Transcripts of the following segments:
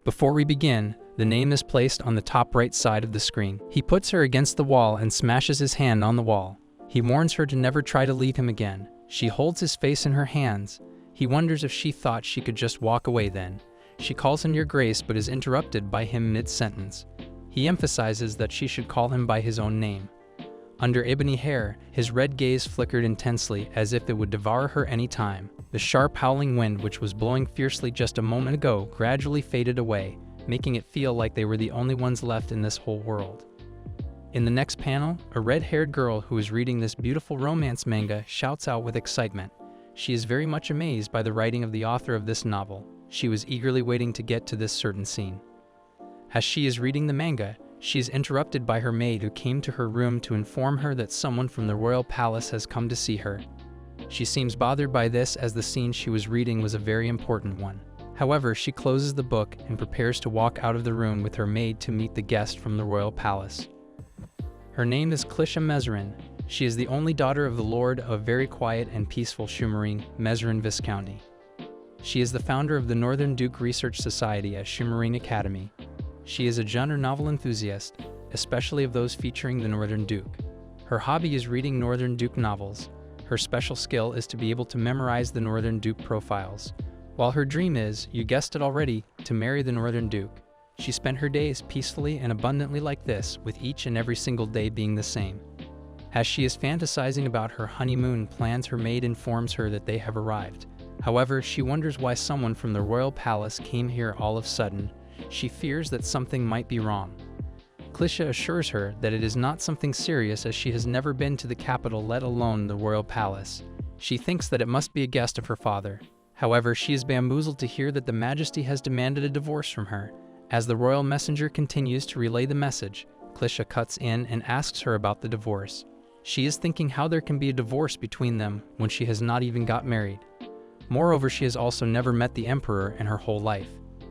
Before we begin, the name is placed on the top right side of the screen. He puts her against the wall and smashes his hand on the wall. He warns her to never try to leave him again. She holds his face in her hands. He wonders if she thought she could just walk away then. She calls him Your Grace but is interrupted by him mid-sentence. He emphasizes that she should call him by his own name. Under ebony hair, his red gaze flickered intensely as if it would devour her any time. The sharp howling wind which was blowing fiercely just a moment ago gradually faded away, making it feel like they were the only ones left in this whole world. In the next panel, a red-haired girl who is reading this beautiful romance manga shouts out with excitement. She is very much amazed by the writing of the author of this novel. She was eagerly waiting to get to this certain scene. As she is reading the manga, she is interrupted by her maid who came to her room to inform her that someone from the royal palace has come to see her. She seems bothered by this as the scene she was reading was a very important one. However, she closes the book and prepares to walk out of the room with her maid to meet the guest from the royal palace. Her name is Clisha Mezerin. She is the only daughter of the lord of very quiet and peaceful Shumarine, Mezerin Viscounty. She is the founder of the Northern Duke Research Society at Shumarine Academy. She is a genre novel enthusiast, especially of those featuring the Northern Duke. Her hobby is reading Northern Duke novels. Her special skill is to be able to memorize the Northern Duke profiles. While her dream is, you guessed it already, to marry the Northern Duke. She spent her days peacefully and abundantly like this, with each and every single day being the same. As she is fantasizing about her honeymoon plans, her maid informs her that they have arrived. However, she wonders why someone from the royal palace came here all of a sudden. She fears that something might be wrong. Clisha assures her that it is not something serious as she has never been to the capital, let alone the royal palace. She thinks that it must be a guest of her father. However, she is bamboozled to hear that the Majesty has demanded a divorce from her. As the royal messenger continues to relay the message, Clisha cuts in and asks her about the divorce. She is thinking how there can be a divorce between them when she has not even got married. Moreover, she has also never met the emperor in her whole life.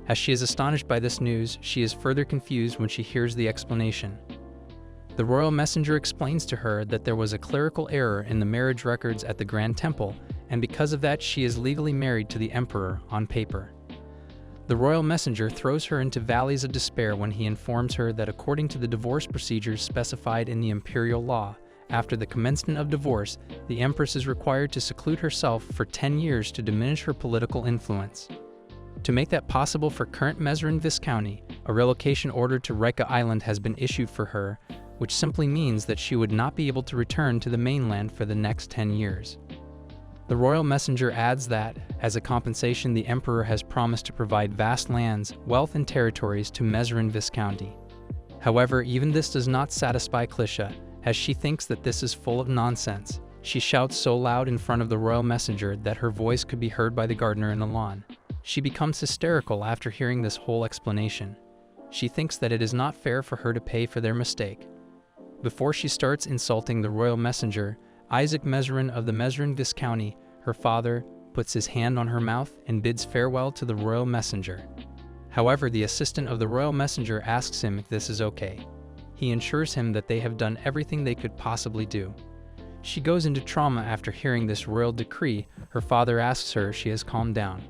As she is astonished by this news, she is further confused when she hears the explanation. The royal messenger explains to her that there was a clerical error in the marriage records at the Grand Temple, and because of that she is legally married to the emperor on paper. The royal messenger throws her into valleys of despair when he informs her that according to the divorce procedures specified in the imperial law, after the commencement of divorce, the empress is required to seclude herself for 10 years to diminish her political influence. To make that possible for current Mezerin Viscounty, a relocation order to Rika Island has been issued for her, which simply means that she would not be able to return to the mainland for the next 10 years. The royal messenger adds that, as a compensation, the emperor has promised to provide vast lands, wealth and territories to Mezerin Viscounty. However, even this does not satisfy Clisha, as she thinks that this is full of nonsense. She shouts so loud in front of the royal messenger that her voice could be heard by the gardener in the lawn. She becomes hysterical after hearing this whole explanation. She thinks that it is not fair for her to pay for their mistake. Before she starts insulting the royal messenger, Isaac Mezerin of the Mezerin Viscounty, her father, puts his hand on her mouth and bids farewell to the royal messenger. However, the assistant of the royal messenger asks him if this is okay. He assures him that they have done everything they could possibly do. She goes into trauma after hearing this royal decree. Her father asks her if she has calmed down.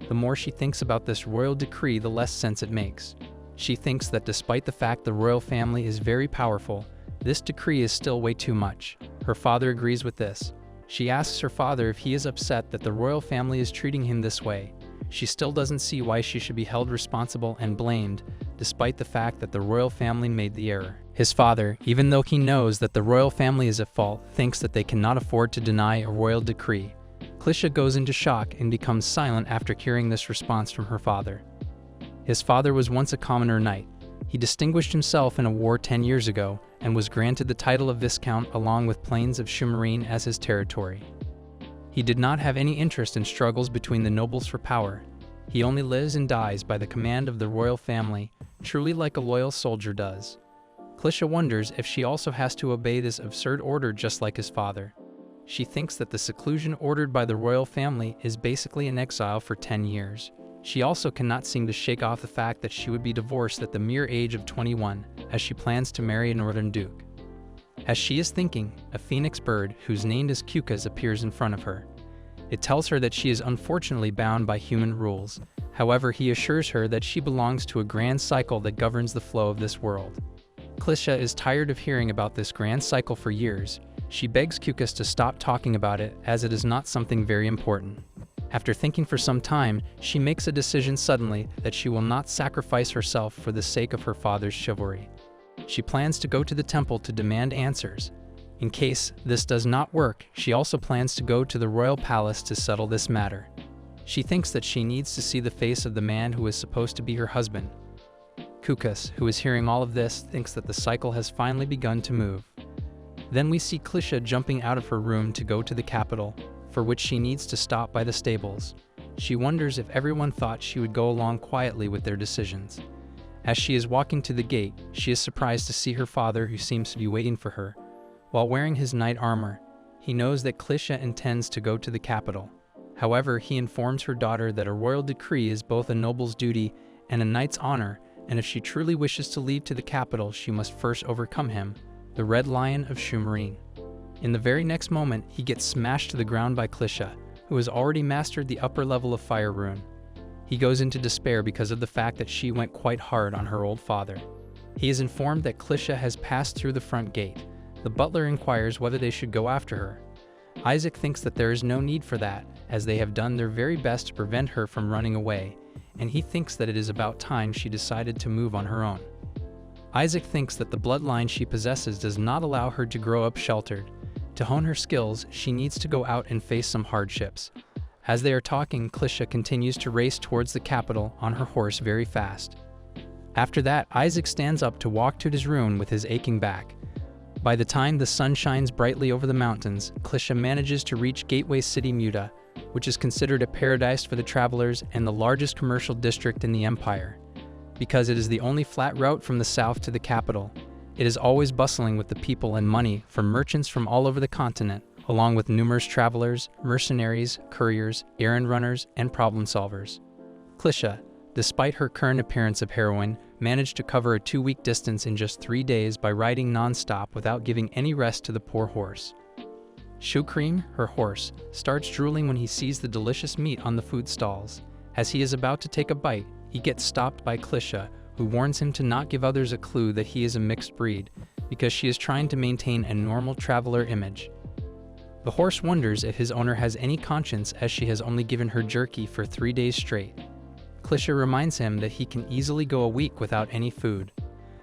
The more she thinks about this royal decree, the less sense it makes. She thinks that despite the fact the royal family is very powerful, this decree is still way too much. Her father agrees with this. She asks her father if he is upset that the royal family is treating him this way. She still doesn't see why she should be held responsible and blamed, despite the fact that the royal family made the error. His father, even though he knows that the royal family is at fault, thinks that they cannot afford to deny a royal decree. Clisha goes into shock and becomes silent after hearing this response from her father. His father was once a commoner knight. He distinguished himself in a war 10 years ago and was granted the title of Viscount along with plains of Shumarine as his territory. He did not have any interest in struggles between the nobles for power. He only lives and dies by the command of the royal family, truly like a loyal soldier does. Clisha wonders if she also has to obey this absurd order just like his father. She thinks that the seclusion ordered by the royal family is basically an exile for 10 years. She also cannot seem to shake off the fact that she would be divorced at the mere age of 21, as she plans to marry a northern duke. As she is thinking, a phoenix bird, whose name is Kukas, appears in front of her. It tells her that she is unfortunately bound by human rules. However, he assures her that she belongs to a grand cycle that governs the flow of this world. Clisha is tired of hearing about this grand cycle for years. She begs Cucus to stop talking about it, as it is not something very important. After thinking for some time, she makes a decision suddenly that she will not sacrifice herself for the sake of her father's chivalry. She plans to go to the temple to demand answers. In case this does not work, she also plans to go to the royal palace to settle this matter. She thinks that she needs to see the face of the man who is supposed to be her husband. Cucus, who is hearing all of this, thinks that the cycle has finally begun to move. Then we see Clisha jumping out of her room to go to the capital, for which she needs to stop by the stables. She wonders if everyone thought she would go along quietly with their decisions. As she is walking to the gate, she is surprised to see her father, who seems to be waiting for her. While wearing his knight armor, he knows that Clisha intends to go to the capital. However, he informs her daughter that a royal decree is both a noble's duty and a knight's honor, and if she truly wishes to leave to the capital, she must first overcome him, the Red Lion of Shumarine. In the very next moment, he gets smashed to the ground by Clisha, who has already mastered the upper level of Fire Rune. He goes into despair because of the fact that she went quite hard on her old father. He is informed that Clisha has passed through the front gate. The butler inquires whether they should go after her. Isaac thinks that there is no need for that, as they have done their very best to prevent her from running away, and he thinks that it is about time she decided to move on her own. Isaac thinks that the bloodline she possesses does not allow her to grow up sheltered. To hone her skills, she needs to go out and face some hardships. As they are talking, Clisha continues to race towards the capital on her horse very fast. After that, Isaac stands up to walk to his room with his aching back. By the time the sun shines brightly over the mountains, Clisha manages to reach Gateway City Muta, which is considered a paradise for the travelers and the largest commercial district in the Empire. Because it is the only flat route from the south to the capital, it is always bustling with the people and money from merchants from all over the continent, along with numerous travelers, mercenaries, couriers, errand runners, and problem solvers. Clisha, despite her current appearance of heroine, managed to cover a 2-week distance in just 3 days by riding non-stop without giving any rest to the poor horse. Shoecream, her horse, starts drooling when he sees the delicious meat on the food stalls. As he is about to take a bite, he gets stopped by Clisha, who warns him to not give others a clue that he is a mixed breed, because she is trying to maintain a normal traveler image. The horse wonders if his owner has any conscience, as she has only given her jerky for 3 days straight. Clisha reminds him that he can easily go a week without any food.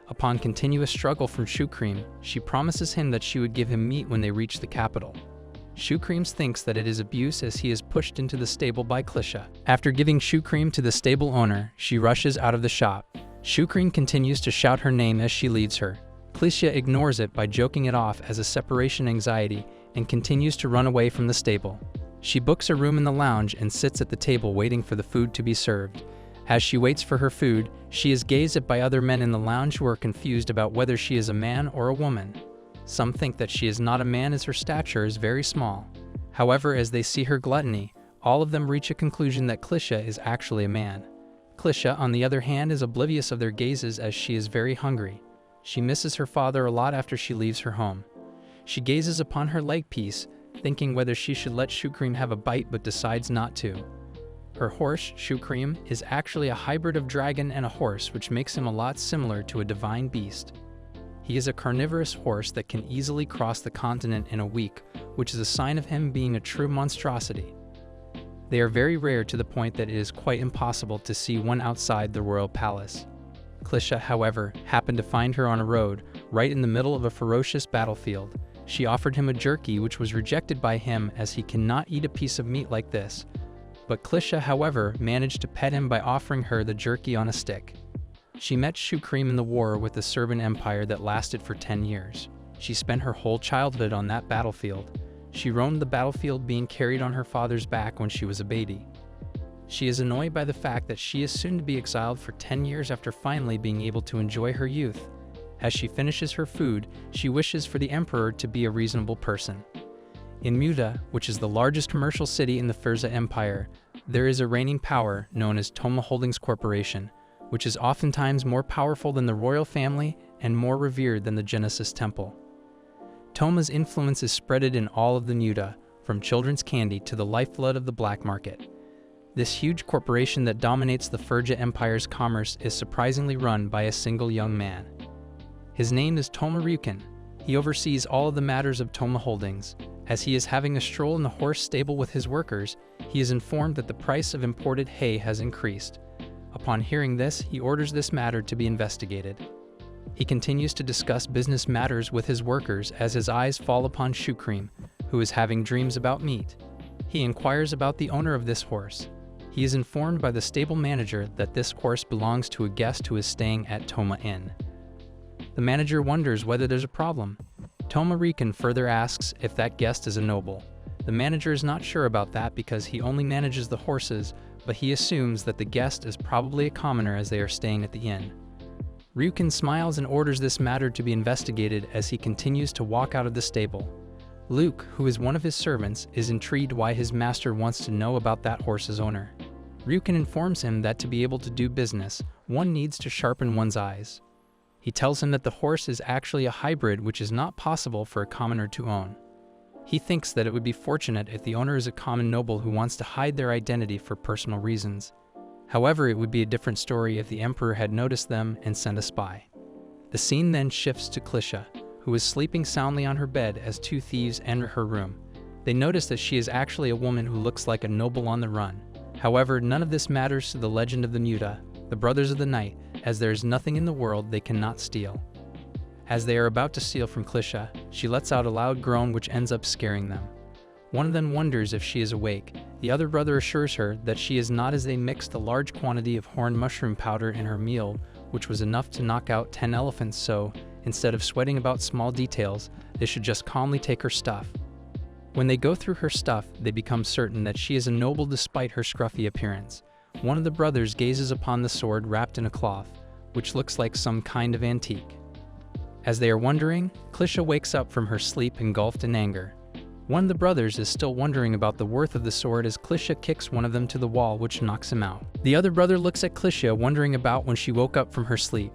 Upon continuous struggle from Shoecream, she promises him that she would give him meat when they reach the capital. Shoecream thinks that it is abuse, as he is pushed into the stable by Clisha. After giving Shoecream to the stable owner, she rushes out of the shop. Shoecream continues to shout her name as she leaves her. Clisha ignores it by joking it off as a separation anxiety and continues to run away from the stable. She books a room in the lounge and sits at the table waiting for the food to be served. As she waits for her food, she is gazed at by other men in the lounge who are confused about whether she is a man or a woman. Some think that she is not a man, as her stature is very small. However, as they see her gluttony, all of them reach a conclusion that Clisha is actually a man. Clisha, on the other hand, is oblivious of their gazes, as she is very hungry. She misses her father a lot after she leaves her home. She gazes upon her leg piece, thinking whether she should let Shoecream have a bite, but decides not to. Her horse, Shoecream, is actually a hybrid of dragon and a horse, which makes him a lot similar to a divine beast. He is a carnivorous horse that can easily cross the continent in a week, which is a sign of him being a true monstrosity. They are very rare, to the point that it is quite impossible to see one outside the royal palace. Clisha, however, happened to find her on a road, right in the middle of a ferocious battlefield. She offered him a jerky, which was rejected by him, as he cannot eat a piece of meat like this. But Clisha, however, managed to pet him by offering her the jerky on a stick. She met Shoecream in the war with the Serban Empire that lasted for 10 years. She spent her whole childhood on that battlefield. She roamed the battlefield, being carried on her father's back when she was a baby. She is annoyed by the fact that she is soon to be exiled for 10 years after finally being able to enjoy her youth. As she finishes her food, she wishes for the Emperor to be a reasonable person. In Muta, which is the largest commercial city in the Furza Empire, there is a reigning power known as Toma Holdings Corporation, which is oftentimes more powerful than the royal family and more revered than the Genesis Temple. Toma's influence is spreaded in all of the Muta, from children's candy to the lifeblood of the black market. This huge corporation that dominates the Furja Empire's commerce is surprisingly run by a single young man. His name is Toma Ryukin. He oversees all of the matters of Toma Holdings. As he is having a stroll in the horse stable with his workers, he is informed that the price of imported hay has increased. Upon hearing this, he orders this matter to be investigated. He continues to discuss business matters with his workers as his eyes fall upon Shoecream, who is having dreams about meat. He inquires about the owner of this horse. He is informed by the stable manager that this horse belongs to a guest who is staying at Toma Inn. The manager wonders whether there's a problem. Toma Ryukin further asks if that guest is a noble. The manager is not sure about that because he only manages the horses, but he assumes that the guest is probably a commoner as they are staying at the inn. Ryukin smiles and orders this matter to be investigated as he continues to walk out of the stable. Luke, who is one of his servants, is intrigued why his master wants to know about that horse's owner. Ryukin informs him that to be able to do business, one needs to sharpen one's eyes. He tells him that the horse is actually a hybrid which is not possible for a commoner to own. He thinks that it would be fortunate if the owner is a common noble who wants to hide their identity for personal reasons. However, it would be a different story if the Emperor had noticed them and sent a spy. The scene then shifts to Klisha, who is sleeping soundly on her bed as two thieves enter her room. They notice that she is actually a woman who looks like a noble on the run. However, none of this matters to the legend of the Muta, the Brothers of the Night, as there is nothing in the world they cannot steal. As they are about to steal from Klisha, she lets out a loud groan which ends up scaring them. One of them wonders if she is awake. The other brother assures her that she is not, as they mixed a large quantity of horn mushroom powder in her meal, which was enough to knock out 10 elephants, so, instead of sweating about small details, they should just calmly take her stuff. When they go through her stuff, they become certain that she is a noble despite her scruffy appearance. One of the brothers gazes upon the sword wrapped in a cloth, which looks like some kind of antique. As they are wondering, Klisha wakes up from her sleep engulfed in anger. One of the brothers is still wondering about the worth of the sword as Klisha kicks one of them to the wall, which knocks him out. The other brother looks at Klisha, wondering about when she woke up from her sleep.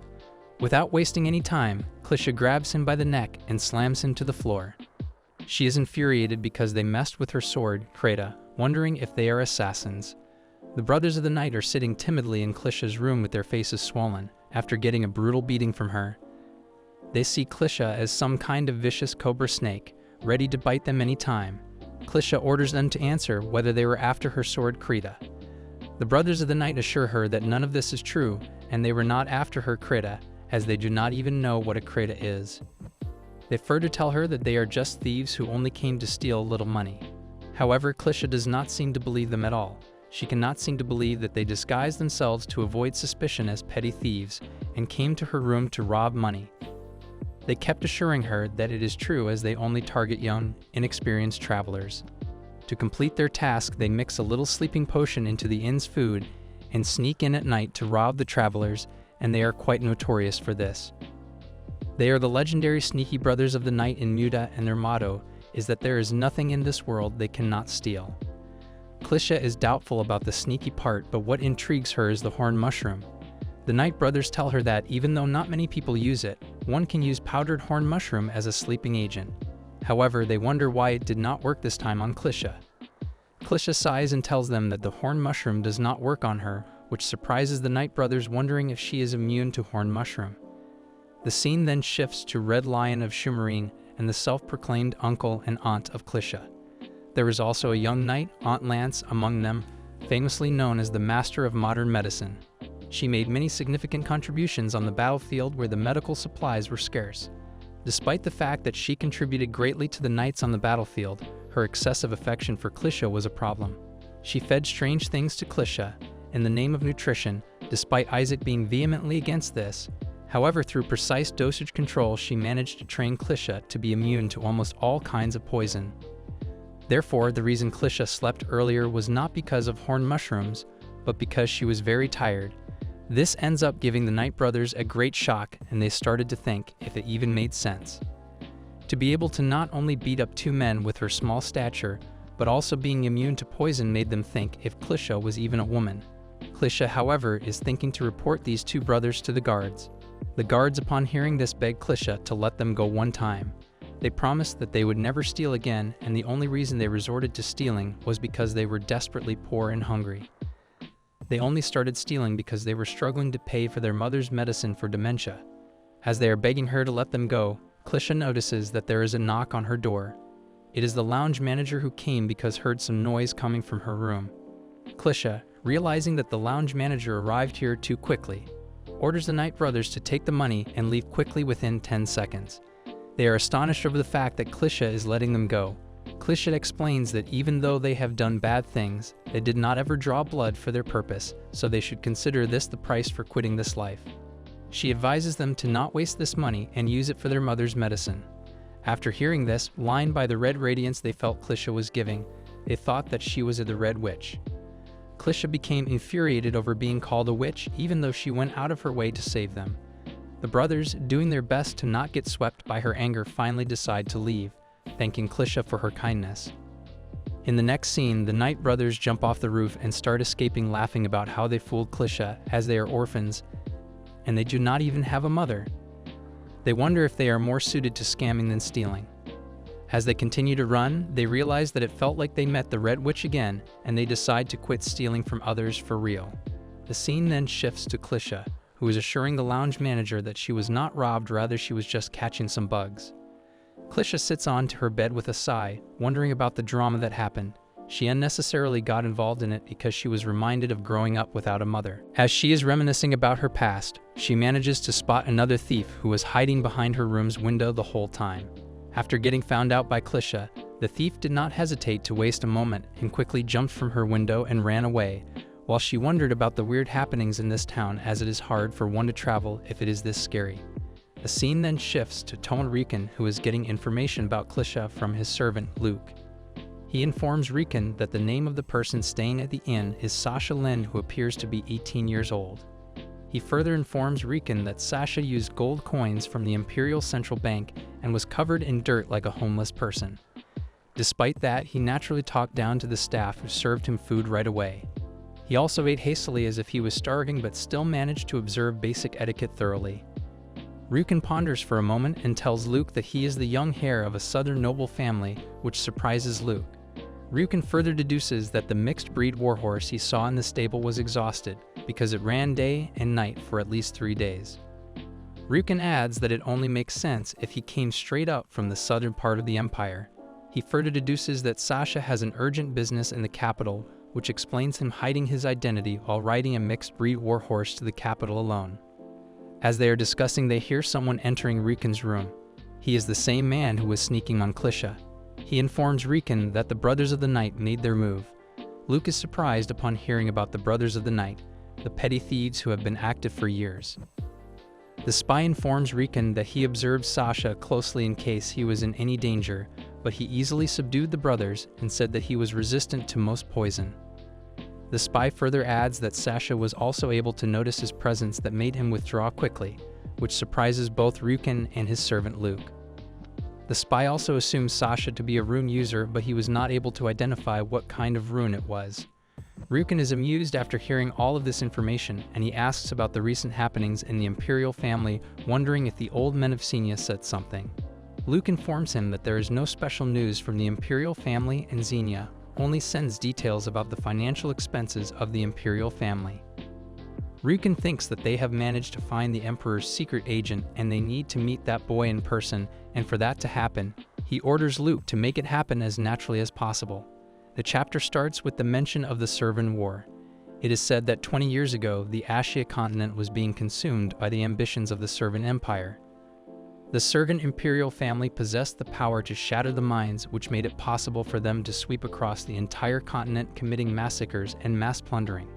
Without wasting any time, Klisha grabs him by the neck and slams him to the floor. She is infuriated because they messed with her sword, Kreta, wondering if they are assassins. The Brothers of the Night are sitting timidly in Klisha's room with their faces swollen, after getting a brutal beating from her. They see Klisha as some kind of vicious cobra snake, ready to bite them any time. Klisha orders them to answer whether they were after her sword Kreta. The Brothers of the Night assure her that none of this is true, and they were not after her Kreta, as they do not even know what a Kreta is. They further tell her that they are just thieves who only came to steal a little money. However, Klisha does not seem to believe them at all. She cannot seem to believe that they disguised themselves to avoid suspicion as petty thieves and came to her room to rob money. They kept assuring her that it is true as they only target young, inexperienced travelers. To complete their task, they mix a little sleeping potion into the inn's food and sneak in at night to rob the travelers, and they are quite notorious for this. They are the legendary sneaky Brothers of the Night in Muta, and their motto is that there is nothing in this world they cannot steal. Klisha is doubtful about the sneaky part, but what intrigues her is the horn mushroom. The Night Brothers tell her that even though not many people use it, one can use powdered horn mushroom as a sleeping agent. However, they wonder why it did not work this time on Klisha. Klisha sighs and tells them that the horn mushroom does not work on her, which surprises the Night Brothers, wondering if she is immune to horn mushroom. The scene then shifts to Red Lion of Shumarine and the self-proclaimed uncle and aunt of Klisha. There is also a young knight, Aunt Lance, among them, famously known as the Master of Modern Medicine. She made many significant contributions on the battlefield where the medical supplies were scarce. Despite the fact that she contributed greatly to the knights on the battlefield, her excessive affection for Klisha was a problem. She fed strange things to Klisha in the name of nutrition, despite Isaac being vehemently against this. However, through precise dosage control, she managed to train Klisha to be immune to almost all kinds of poison. Therefore, the reason Klisha slept earlier was not because of horn mushrooms, but because she was very tired. This ends up giving the Night Brothers a great shock, and they started to think if it even made sense. To be able to not only beat up two men with her small stature, but also being immune to poison made them think if Klisha was even a woman. Klisha, however, is thinking to report these two brothers to the guards. The guards, upon hearing this, beg Klisha to let them go one time. They promised that they would never steal again, and the only reason they resorted to stealing was because they were desperately poor and hungry. They only started stealing because they were struggling to pay for their mother's medicine for dementia. As they are begging her to let them go, Clisha notices that there is a knock on her door. It is the lounge manager who came because heard some noise coming from her room. Clisha, realizing that the lounge manager arrived here too quickly, orders the Knight brothers to take the money and leave quickly within 10 seconds. They are astonished over the fact that Clisha is letting them go. Clisha explains that even though they have done bad things, they did not ever draw blood for their purpose, so they should consider this the price for quitting this life. She advises them to not waste this money and use it for their mother's medicine. After hearing this, lined by the red radiance they felt Clisha was giving, they thought that she was the Red Witch. Clisha became infuriated over being called a witch even though she went out of her way to save them. The brothers, doing their best to not get swept by her anger, finally decide to leave, thanking Clisha for her kindness. In the next scene, the Knight brothers jump off the roof and start escaping, laughing about how they fooled Clisha, as they are orphans, and they do not even have a mother. They wonder if they are more suited to scamming than stealing. As they continue to run, they realize that it felt like they met the Red Witch again, and they decide to quit stealing from others for real. The scene then shifts to Clisha, who is assuring the lounge manager that she was not robbed, rather she was just catching some bugs. Clisha sits on to her bed with a sigh, wondering about the drama that happened. She unnecessarily got involved in it because she was reminded of growing up without a mother. As she is reminiscing about her past, she manages to spot another thief who was hiding behind her room's window the whole time. After getting found out by Clisha, the thief did not hesitate to waste a moment and quickly jumped from her window and ran away, while she wondered about the weird happenings in this town, as it is hard for one to travel if it is this scary. The scene then shifts to Rican, who is getting information about Clisha from his servant, Luke. He informs Rican that the name of the person staying at the inn is Sasha Lin, who appears to be 18 years old. He further informs Rican that Sasha used gold coins from the Imperial Central Bank and was covered in dirt like a homeless person. Despite that, he naturally talked down to the staff who served him food right away. He also ate hastily as if he was starving, but still managed to observe basic etiquette thoroughly. Rican ponders for a moment and tells Luke that he is the young heir of a southern noble family, which surprises Luke. Rican further deduces that the mixed breed warhorse he saw in the stable was exhausted because it ran day and night for at least 3 days. Rican adds that it only makes sense if he came straight up from the southern part of the empire. He further deduces that Sasha has an urgent business in the capital, which explains him hiding his identity while riding a mixed breed warhorse to the capital alone. As they are discussing, they hear someone entering Rican's room. He is the same man who was sneaking on Clisha. He informs Rican that the Brothers of the Night made their move. Luke is surprised upon hearing about the Brothers of the Night, the petty thieves who have been active for years. The spy informs Rican that he observed Sasha closely in case he was in any danger, but he easily subdued the brothers and said that he was resistant to most poison. The spy further adds that Sasha was also able to notice his presence that made him withdraw quickly, which surprises both Rican and his servant Luke. The spy also assumes Sasha to be a rune user, but he was not able to identify what kind of rune it was. Rican is amused after hearing all of this information, and he asks about the recent happenings in the Imperial family, wondering if the old men of Xenia said something. Luke informs him that there is no special news from the Imperial family, and Xenia only sends details about the financial expenses of the Imperial family. Rican thinks that they have managed to find the Emperor's secret agent and they need to meet that boy in person, and for that to happen, he orders Luke to make it happen as naturally as possible. The chapter starts with the mention of the Servan War. It is said that 20 years ago, the Ashia continent was being consumed by the ambitions of the Servan Empire. The Servan Imperial family possessed the power to shatter the minds, which made it possible for them to sweep across the entire continent, committing massacres and mass plundering.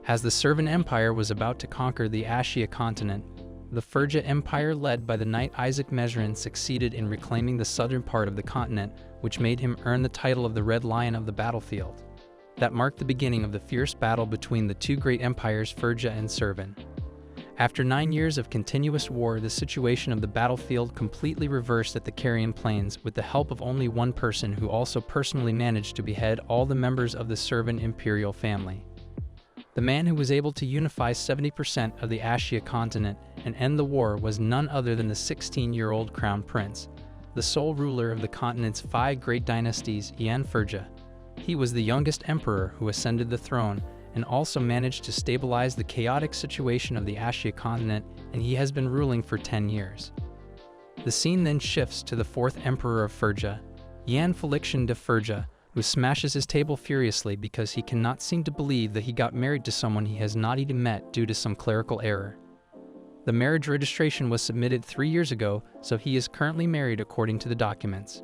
As the Servan Empire was about to conquer the Ashia continent, the Ferja Empire led by the knight Isaac Mezrin succeeded in reclaiming the southern part of the continent, which made him earn the title of the Red Lion of the battlefield. That marked the beginning of the fierce battle between the two great empires, Ferja and Servan. After 9 years of continuous war, the situation of the battlefield completely reversed at the Carrion Plains with the help of only one person who also personally managed to behead all the members of the Servan Imperial family. The man who was able to unify 70% of the Ashia continent and end the war was none other than the 16-year-old Crown Prince, the sole ruler of the continent's 5 great dynasties, Yan Ferja. He was the youngest emperor who ascended the throne, and also managed to stabilize the chaotic situation of the Ashia continent, and he has been ruling for 10 years. The scene then shifts to the 4th Emperor of Phrygia, Yan Felician de Phrygia, who smashes his table furiously because he cannot seem to believe that he got married to someone he has not even met due to some clerical error. The marriage registration was submitted 3 years ago, so he is currently married according to the documents.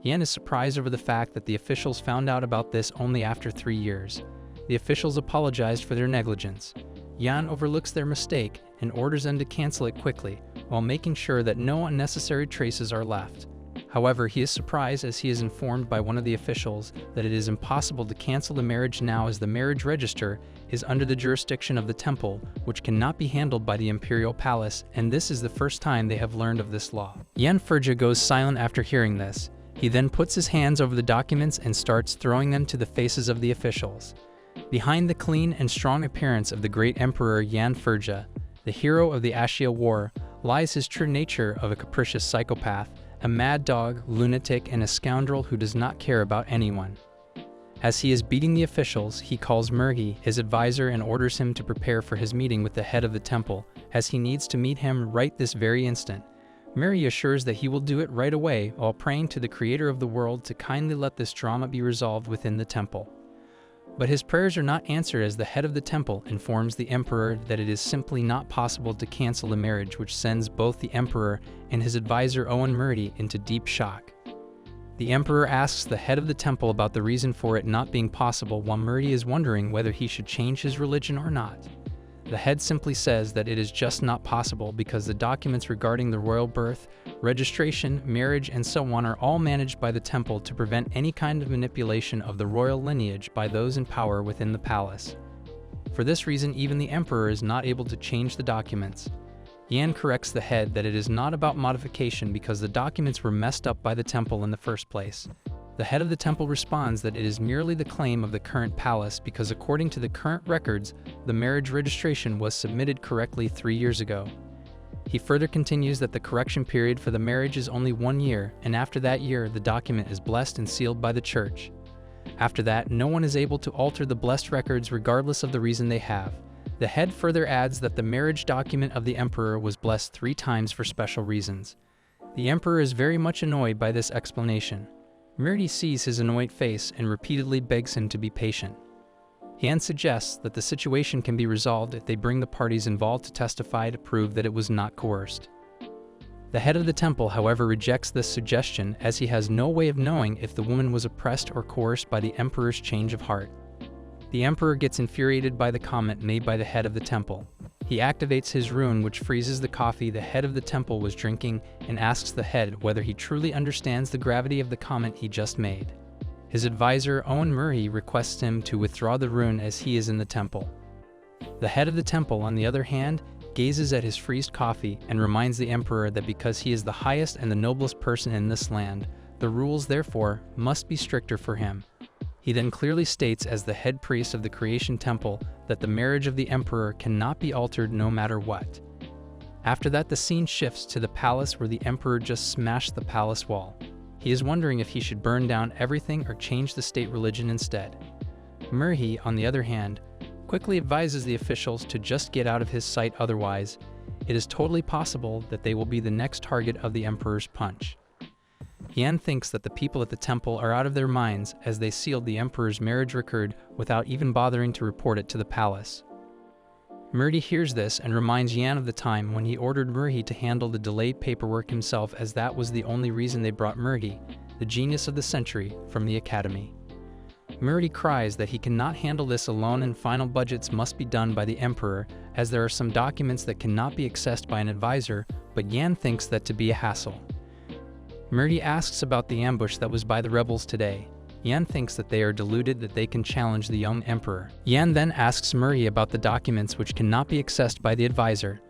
Yan is surprised over the fact that the officials found out about this only after 3 years. The officials apologized for their negligence. Yan overlooks their mistake and orders them to cancel it quickly, while making sure that no unnecessary traces are left. However, he is surprised as he is informed by one of the officials that it is impossible to cancel the marriage now, as the marriage register is under the jurisdiction of the temple, which cannot be handled by the imperial palace, and this is the first time they have learned of this law. Yan Phrygia goes silent after hearing this. He then puts his hands over the documents and starts throwing them to the faces of the officials. Behind the clean and strong appearance of the great emperor Yan Phrygia, the hero of the Ashia War, lies his true nature of a capricious psychopath, a mad dog, lunatic, and a scoundrel who does not care about anyone. As he is beating the officials, he calls Murhi, his advisor, and orders him to prepare for his meeting with the head of the temple, as he needs to meet him right this very instant. Murhi assures that he will do it right away, while praying to the creator of the world to kindly let this drama be resolved within the temple. But his prayers are not answered, as the head of the temple informs the emperor that it is simply not possible to cancel the marriage, which sends both the emperor and his advisor Owen Murhi into deep shock. The emperor asks the head of the temple about the reason for it not being possible, while Murhi is wondering whether he should change his religion or not. The head simply says that it is just not possible because the documents regarding the royal birth, registration, marriage, and so on are all managed by the temple to prevent any kind of manipulation of the royal lineage by those in power within the palace. For this reason, even the emperor is not able to change the documents. Yan corrects the head that it is not about modification because the documents were messed up by the temple in the first place. The head of the temple responds that it is merely the claim of the current palace because according to the current records, the marriage registration was submitted correctly 3 years ago. He further continues that the correction period for the marriage is only 1 year, and after that year, the document is blessed and sealed by the church. After that, no one is able to alter the blessed records regardless of the reason they have. The head further adds that the marriage document of the emperor was blessed 3 times for special reasons. The emperor is very much annoyed by this explanation. Murhi sees his annoyed face and repeatedly begs him to be patient. Yan suggests that the situation can be resolved if they bring the parties involved to testify to prove that it was not coerced. The head of the temple, however, rejects this suggestion, as he has no way of knowing if the woman was oppressed or coerced by the emperor's change of heart. The emperor gets infuriated by the comment made by the head of the temple. He activates his rune, which freezes the coffee the head of the temple was drinking, and asks the head whether he truly understands the gravity of the comment he just made. His advisor, Owen Murhi, requests him to withdraw the rune as he is in the temple. The head of the temple, on the other hand, gazes at his freezed coffee and reminds the emperor that because he is the highest and the noblest person in this land, the rules, therefore, must be stricter for him. He then clearly states, as the head priest of the Creation Temple, that the marriage of the emperor cannot be altered no matter what. After that, the scene shifts to the palace, where the emperor just smashed the palace wall. He is wondering if he should burn down everything or change the state religion instead. Murhi, on the other hand, quickly advises the officials to just get out of his sight, otherwise, it is totally possible that they will be the next target of the emperor's punch. Yan thinks that the people at the temple are out of their minds, as they sealed the emperor's marriage record without even bothering to report it to the palace. Murhi hears this and reminds Yan of the time when he ordered Murhi to handle the delayed paperwork himself, as that was the only reason they brought Murhi, the genius of the century, from the academy. Murhi cries that he cannot handle this alone, and final budgets must be done by the emperor, as there are some documents that cannot be accessed by an advisor, but Yan thinks that to be a hassle. Murhi asks about the ambush that was by the rebels today. Yan thinks that they are deluded that they can challenge the young emperor. Yan then asks Murhi about the documents which cannot be accessed by the advisor.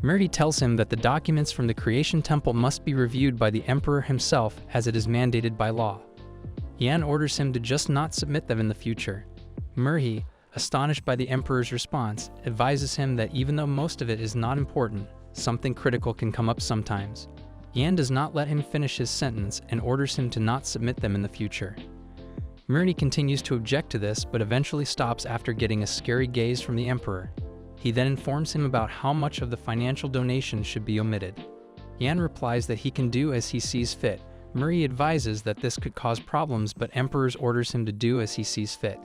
Murhi tells him that the documents from the Creation Temple must be reviewed by the emperor himself, as it is mandated by law. Yan orders him to just not submit them in the future. Murhi, astonished by the emperor's response, advises him that even though most of it is not important, something critical can come up sometimes. Yan does not let him finish his sentence and orders him to not submit them in the future. Murray continues to object to this, but eventually stops after getting a scary gaze from the Emperor. He then informs him about how much of the financial donation should be omitted. Yan replies that he can do as he sees fit. Murray advises that this could cause problems, but Emperor orders him to do as he sees fit.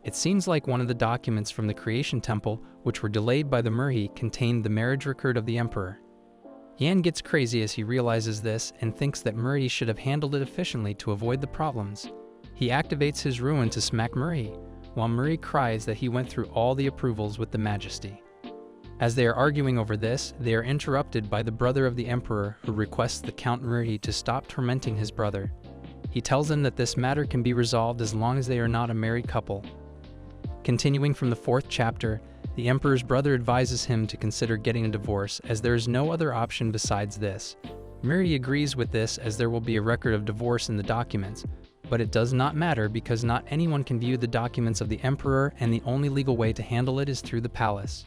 It seems like one of the documents from the Creation Temple, which were delayed by the Murray, contained the marriage record of the Emperor. Yan gets crazy as he realizes this and thinks that Murray should have handled it efficiently to avoid the problems. He activates his ruin to smack Murray, while Murray cries that he went through all the approvals with the Majesty. As they are arguing over this, they are interrupted by the brother of the Emperor, who requests the Count Murray to stop tormenting his brother. He tells him that this matter can be resolved as long as they are not a married couple. Continuing from the 4th chapter, the Emperor's brother advises him to consider getting a divorce, as there is no other option besides this. Murray agrees with this, as there will be a record of divorce in the documents, but it does not matter because not anyone can view the documents of the Emperor, and the only legal way to handle it is through the palace.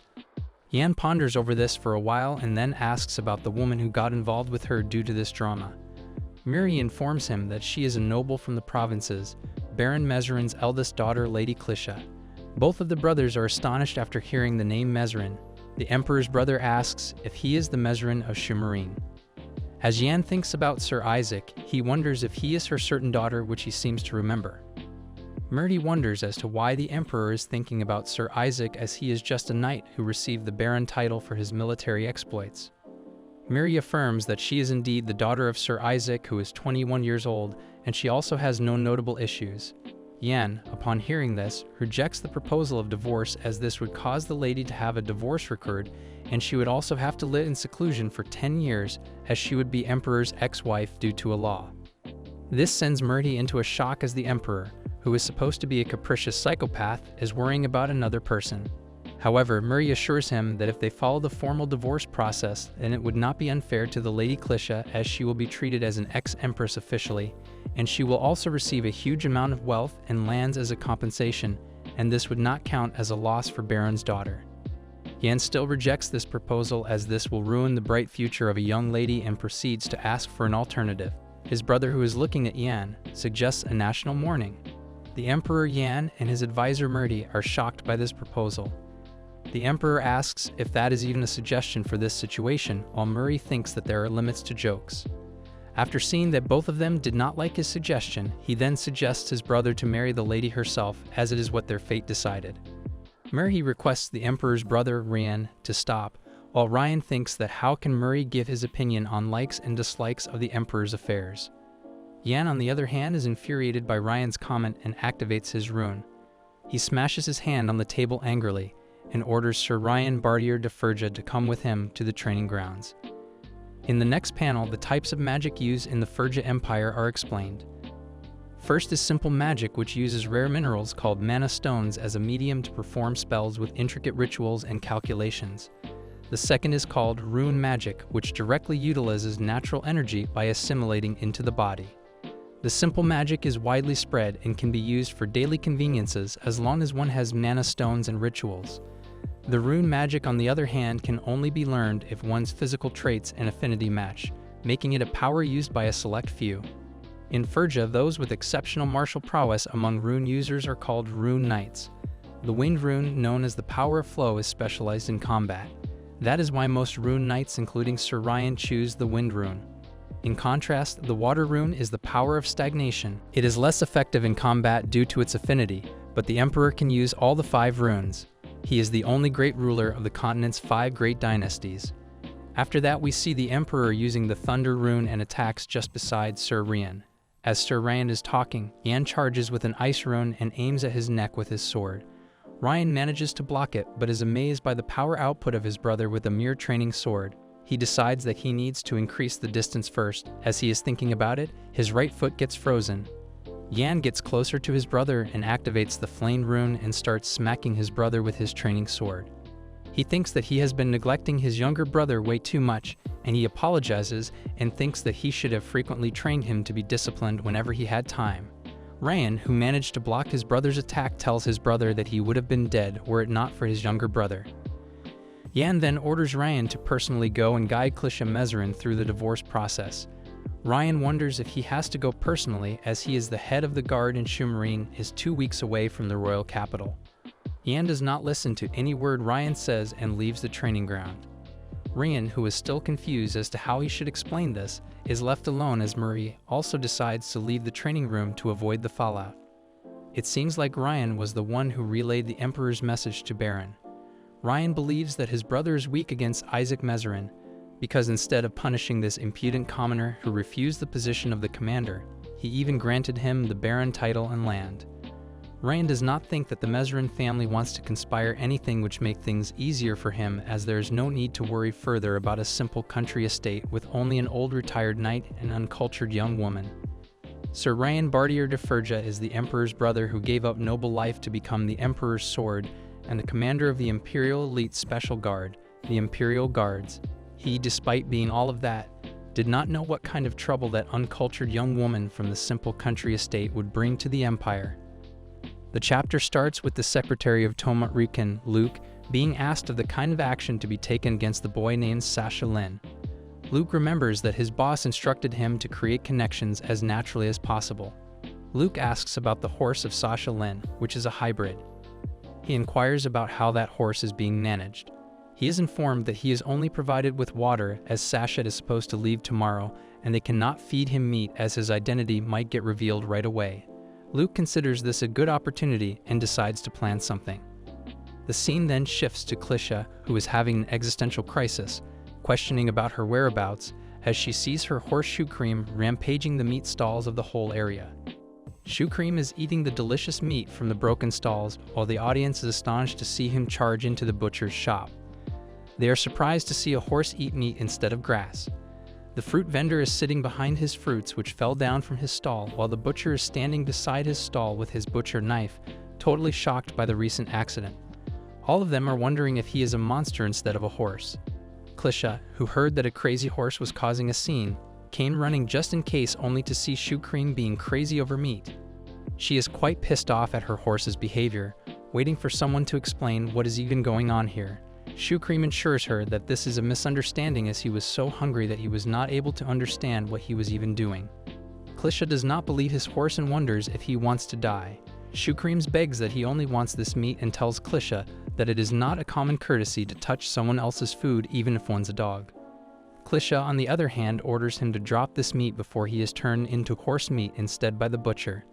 Yan ponders over this for a while and then asks about the woman who got involved with her due to this drama. Murray informs him that she is a noble from the provinces, Baron Mezerin's eldest daughter, Lady Clisha. Both of the brothers are astonished after hearing the name Mezerin. The Emperor's brother asks if he is the Mezerin of Shumarine. As Yan thinks about Sir Isaac, he wonders if he is her certain daughter, which he seems to remember. Murray wonders as to why the Emperor is thinking about Sir Isaac, as he is just a knight who received the Baron title for his military exploits. Murray affirms that she is indeed the daughter of Sir Isaac, who is 21 years old, and she also has no notable issues. Yan, upon hearing this, rejects the proposal of divorce, as this would cause the lady to have a divorce record, and she would also have to live in seclusion for 10 years, as she would be Emperor's ex-wife due to a law. This sends Murray into a shock, as the Emperor, who is supposed to be a capricious psychopath, is worrying about another person. However, Murray assures him that if they follow the formal divorce process, then it would not be unfair to the Lady Clisha, as she will be treated as an ex-empress officially, and she will also receive a huge amount of wealth and lands as a compensation, and this would not count as a loss for Baron's daughter. Yan still rejects this proposal, as this will ruin the bright future of a young lady, and proceeds to ask for an alternative. His brother, who is looking at Yan, suggests a national mourning. The Emperor, Yan, and his advisor Murray are shocked by this proposal. The Emperor asks if that is even a suggestion for this situation, while Murray thinks that there are limits to jokes. After seeing that both of them did not like his suggestion, he then suggests his brother to marry the lady herself, as it is what their fate decided. Murray requests the Emperor's brother, Ryan, to stop, while Ryan thinks that how can Murray give his opinion on likes and dislikes of the Emperor's affairs. Yan, on the other hand, is infuriated by Ryan's comment and activates his rune. He smashes his hand on the table angrily and orders Sir Ryan Bardier de Ferja to come with him to the training grounds. In the next panel, the types of magic used in the Ferja Empire are explained. First is simple magic, which uses rare minerals called mana stones as a medium to perform spells with intricate rituals and calculations. The second is called rune magic, which directly utilizes natural energy by assimilating into the body. The simple magic is widely spread and can be used for daily conveniences as long as one has mana stones and rituals. The rune magic, on the other hand, can only be learned if one's physical traits and affinity match, making it a power used by a select few. In Ferja, those with exceptional martial prowess among rune users are called rune knights. The wind rune, known as the power of flow, is specialized in combat. That is why most rune knights, including Sir Ryan, choose the wind rune. In contrast, the water rune is the power of stagnation. It is less effective in combat due to its affinity, but the Emperor can use all the 5 runes. He is the only great ruler of the continent's 5 great dynasties. After that, we see the Emperor using the thunder rune and attacks just beside Sir Ryan. As Sir Ryan is talking, Yan charges with an ice rune and aims at his neck with his sword. Ryan manages to block it, but is amazed by the power output of his brother with a mere training sword. He decides that he needs to increase the distance first. As he is thinking about it, his right foot gets frozen. Yan gets closer to his brother and activates the flame rune and starts smacking his brother with his training sword. He thinks that he has been neglecting his younger brother way too much, and he apologizes and thinks that he should have frequently trained him to be disciplined whenever he had time. Ryan, who managed to block his brother's attack, tells his brother that he would have been dead were it not for his younger brother. Yan then orders Ryan to personally go and guide Clisha Mezerin through the divorce process. Ryan wonders if he has to go personally, as he is the head of the guard and Shumarine is 2 weeks away from the royal capital. Ian does not listen to any word Ryan says and leaves the training ground. Ryan, who is still confused as to how he should explain this, is left alone as Marie also decides to leave the training room to avoid the fallout. It seems like Ryan was the one who relayed the Emperor's message to Baron. Ryan believes that his brother is weak against Isaac Mazarin, because instead of punishing this impudent commoner who refused the position of the commander, he even granted him the Baron title and land. Ryan does not think that the Mazarin family wants to conspire anything which make things easier for him, as there is no need to worry further about a simple country estate with only an old retired knight and uncultured young woman. Sir Ryan Bardier de Ferja is the Emperor's brother who gave up noble life to become the Emperor's sword and the commander of the Imperial Elite Special Guard, the Imperial Guards. He, despite being all of that, did not know what kind of trouble that uncultured young woman from the simple country estate would bring to the Empire. The chapter starts with the secretary of Thomas Rican, Luke, being asked of the kind of action to be taken against the boy named Sasha Lin. Luke remembers that his boss instructed him to create connections as naturally as possible. Luke asks about the horse of Sasha Lin, which is a hybrid. He inquires about how that horse is being managed. He is informed that he is only provided with water, as Sasha is supposed to leave tomorrow, and they cannot feed him meat as his identity might get revealed right away. Luke considers this a good opportunity and decides to plan something. The scene then shifts to Clisha, who is having an existential crisis, questioning about her whereabouts as she sees her horse Shoecream rampaging the meat stalls of the whole area. Shoecream is eating the delicious meat from the broken stalls, while the audience is astonished to see him charge into the butcher's shop. They are surprised to see a horse eat meat instead of grass. The fruit vendor is sitting behind his fruits, which fell down from his stall, while the butcher is standing beside his stall with his butcher knife, totally shocked by the recent accident. All of them are wondering if he is a monster instead of a horse. Clisha, who heard that a crazy horse was causing a scene, came running just in case, only to see Shoecream being crazy over meat. She is quite pissed off at her horse's behavior, waiting for someone to explain what is even going on here. Shoecream assures her that this is a misunderstanding, as he was so hungry that he was not able to understand what he was even doing. Clisha does not believe his horse and wonders if he wants to die. Shoecream begs that he only wants this meat and tells Clisha that it is not a common courtesy to touch someone else's food even if one's a dog. Clisha, on the other hand, orders him to drop this meat before he is turned into horse meat instead by the butcher.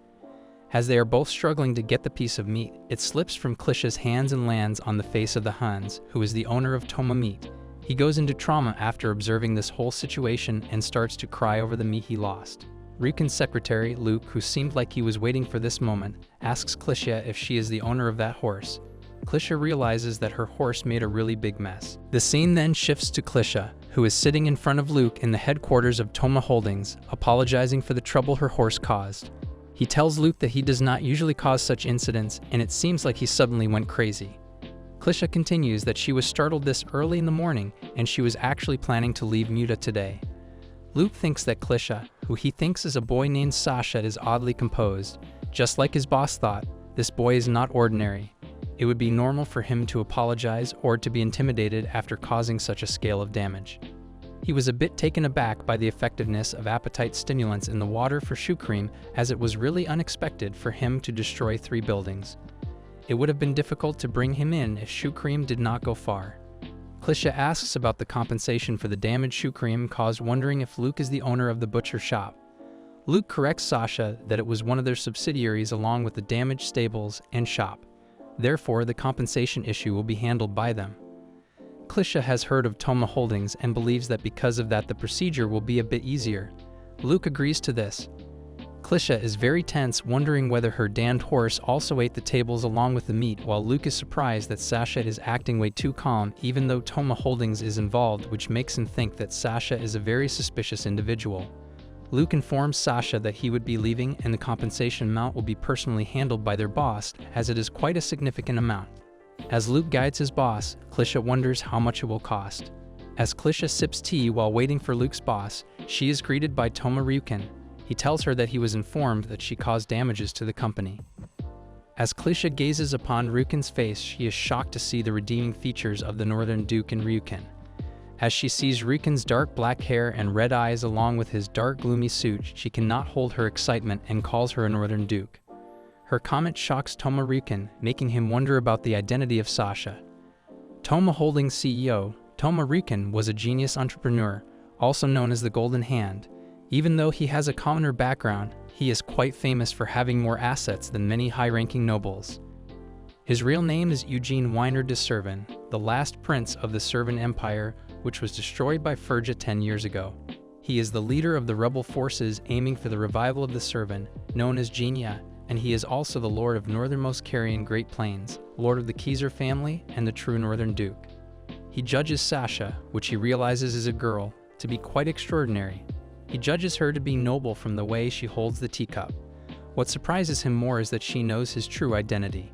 As they are both struggling to get the piece of meat, it slips from Clisha's hands and lands on the face of the Hans, who is the owner of Toma Meat. He goes into trauma after observing this whole situation and starts to cry over the meat he lost. Rican's secretary, Luke, who seemed like he was waiting for this moment, asks Clisha if she is the owner of that horse. Clisha realizes that her horse made a really big mess. The scene then shifts to Clisha, who is sitting in front of Luke in the headquarters of Toma Holdings, apologizing for the trouble her horse caused. He tells Luke that he does not usually cause such incidents, and it seems like he suddenly went crazy. Clisha continues that she was startled this early in the morning, and she was actually planning to leave Muta today. Luke thinks that Clisha, who he thinks is a boy named Sasha, is oddly composed. Just like his boss thought, this boy is not ordinary. It would be normal for him to apologize or to be intimidated after causing such a scale of damage. He was a bit taken aback by the effectiveness of appetite stimulants in the water for Shoecream, as it was really unexpected for him to destroy 3 buildings. It would have been difficult to bring him in if Shoecream did not go far. Clisha asks about the compensation for the damage Shoecream caused, wondering if Luke is the owner of the butcher shop. Luke corrects Sasha that it was one of their subsidiaries along with the damaged stables and shop. Therefore, the compensation issue will be handled by them. Clisha has heard of Toma Holdings and believes that because of that the procedure will be a bit easier. Luke agrees to this. Clisha is very tense, wondering whether her damned horse also ate the tables along with the meat, while Luke is surprised that Sasha is acting way too calm even though Toma Holdings is involved, which makes him think that Sasha is a very suspicious individual. Luke informs Sasha that he would be leaving and the compensation amount will be personally handled by their boss, as it is quite a significant amount. As Luke guides his boss, Clisha wonders how much it will cost. As Clisha sips tea while waiting for Luke's boss, she is greeted by Toma Ryukin. He tells her that he was informed that she caused damages to the company. As Clisha gazes upon Ryukin's face, she is shocked to see the redeeming features of the Northern Duke in Ryukin. As she sees Riken's dark black hair and red eyes along with his dark gloomy suit, she cannot hold her excitement and calls her a Northern Duke. Her comment shocks Toma Riken, making him wonder about the identity of Sasha. Toma Holdings CEO, Toma Riken was a genius entrepreneur, also known as the Golden Hand. Even though he has a commoner background, he is quite famous for having more assets than many high-ranking nobles. His real name is Eugene Weiner de Servin, the last prince of the Servin Empire, which was destroyed by Fergia 10 years ago. He is the leader of the rebel forces aiming for the revival of the Servin, known as Genia, and he is also the lord of northernmost Carrion Great Plains, lord of the Keyser family, and the true Northern Duke. He judges Sasha, which he realizes is a girl, to be quite extraordinary. He judges her to be noble from the way she holds the teacup. What surprises him more is that she knows his true identity.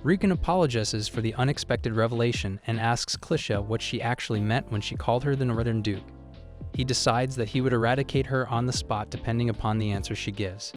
Riken apologizes for the unexpected revelation and asks Clicia what she actually meant when she called her the Northern Duke. He decides that he would eradicate her on the spot depending upon the answer she gives.